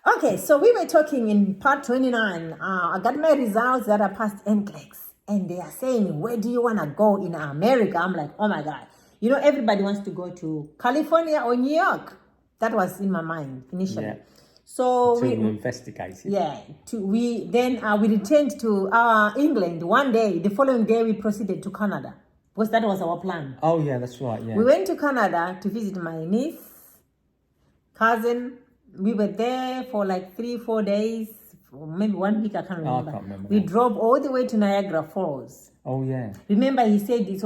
Okay, so we were talking in part 29. I got my results that I passed NCLEX. And they are saying, where do you want to go in America? I'm like, oh my God. You know, everybody wants to go to California or New York. That was in my mind initially. Yeah. So Until you investigated. Yeah. We returned to England one day. The following day, we proceeded to Canada. Because that was our plan. Oh, yeah, that's right, yeah. We went to Canada to visit my niece, cousin. We were there for like 3-4 days, or maybe 1 week, I can't remember. I can't remember. We drove all the way to Niagara Falls. Oh, yeah. Remember, he said it's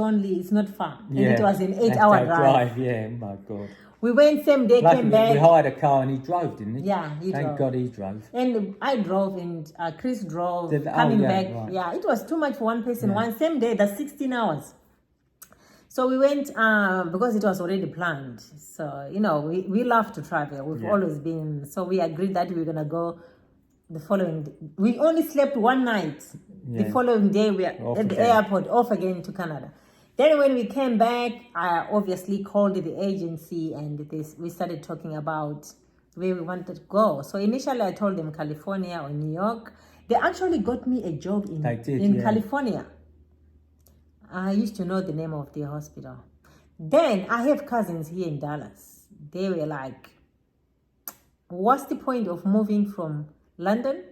not far. And it was an 8-hour drive. Yeah, my God. We went same day, came back. We hired a car and he drove, didn't he? Yeah, he drove. Thank God he drove. And I drove and Chris drove, coming back. Right. Yeah, it was too much for one person. One same day, that's 16 hours. So we went because it was already planned. So, you know, we love to travel. We've always been. So we agreed that we were going to go the following day. We only slept one night. Yeah. The following day, we were at the airport, off again to Canada. Then when we came back, I obviously called the agency and we started talking about where we wanted to go. So initially, I told them California or New York. They actually got me a job in California. I used to know the name of the hospital. Then I have cousins here in Dallas. They were like, what's the point of moving from London?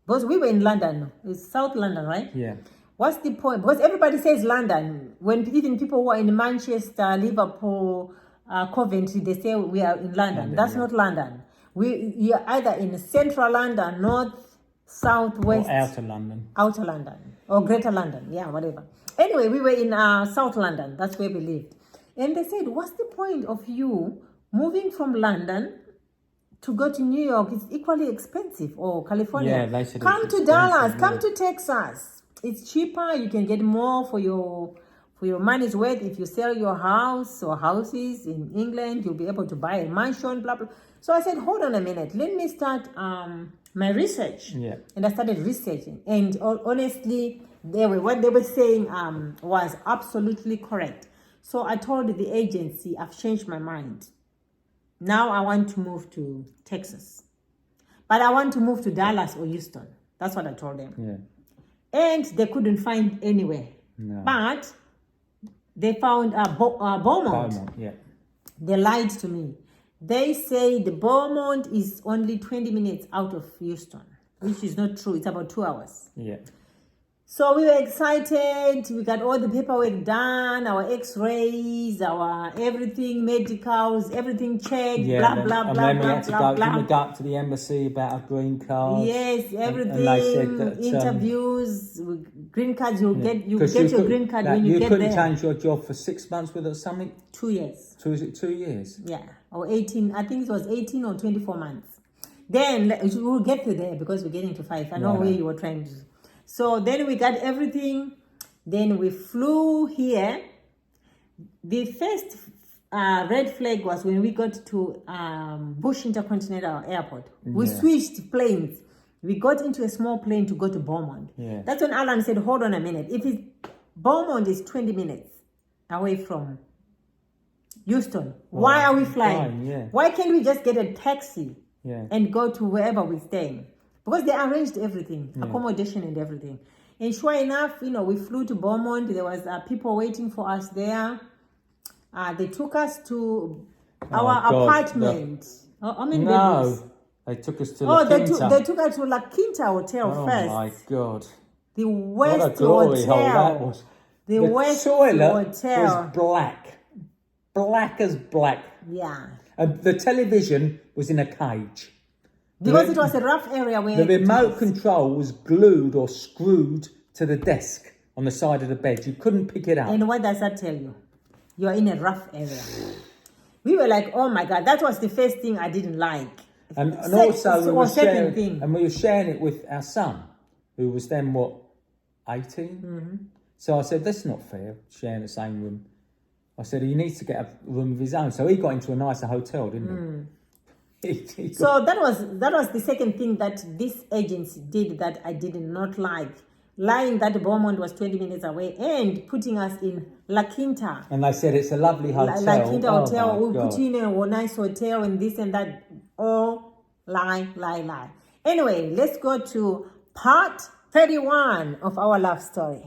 Because we were in London. It's South London, right? Yeah. What's the point? Because everybody says London. When even people who are in Manchester, Liverpool, Coventry, they say we are in London. That's not London. You're either in central London, north, south, west. Or outer London. Outer London. Or greater London. Yeah, whatever. Anyway, we were in South London. That's where we lived. And they said, what's the point of you moving from London to go to New York? It's equally expensive. Or California. Yeah, they said come to Dallas. Come to Texas. It's cheaper. You can get more for your money's worth. If you sell your house or houses in England, you'll be able to buy a mansion, blah, blah. So I said, hold on a minute. Let me start my research. Yeah. And I started researching. And honestly, what they were saying was absolutely correct. So I told the agency, I've changed my mind. Now I want to move to Texas. But I want to move to Dallas or Houston. That's what I told them. Yeah. And they couldn't find anywhere. No. But they found Beaumont. Beaumont, yeah. They lied to me. They say the Beaumont is only 20 minutes out of Houston, which is not true. It's about 2 hours. Yeah. So we were excited. We got all the paperwork done, our x-rays, our everything, medicals, everything checked, blah, blah, blah, and then blah, we had to blah, blah. go up to the embassy about a green card. Yes, everything, and they said that, interviews, green cards, you get your green card when you get there. You couldn't change your job for 6 months with something? 2 years. Is it 2 years? Yeah, or 18, I think it was 18 or 24 months. Then we'll get to there because we're getting to 5. I know where you were trying to. So then we got everything. Then we flew here. The first red flag was when we got to Bush Intercontinental Airport. We switched planes. We got into a small plane to go to Beaumont. Yeah. That's when Alan said, hold on a minute. Beaumont is 20 minutes away from Houston. Why are we flying? Yeah. Why can't we just get a taxi and go to wherever we're staying? Because they arranged everything, accommodation and everything. And sure enough, we flew to Beaumont. There was people waiting for us there. They took us to our apartment. They took us to La Quinta. They took us to La Quinta Hotel first. Oh, my God. The West What a glory Hotel. hole that was. The West toilet Hotel was black. Black as black. Yeah. And the television was in a cage. Because it was a rough area where... The remote control was glued or screwed to the desk on the side of the bed. You couldn't pick it up. And what does that tell you? You're in a rough area. We were like, oh my God, that was the first thing I didn't like. And also we were sharing it with our son, who was then, 18? Mm-hmm. So I said, that's not fair, sharing the same room. I said, he needs to get a room of his own. So he got into a nicer hotel, didn't he? So that was the second thing that this agency did that I did not like. Lying that Beaumont was 20 minutes away and putting us in La Quinta. And they said it's a lovely hotel. La Quinta Hotel. We'll put you in a nice hotel and this and that. Oh Lie. Anyway, let's go to part 31 of our love story.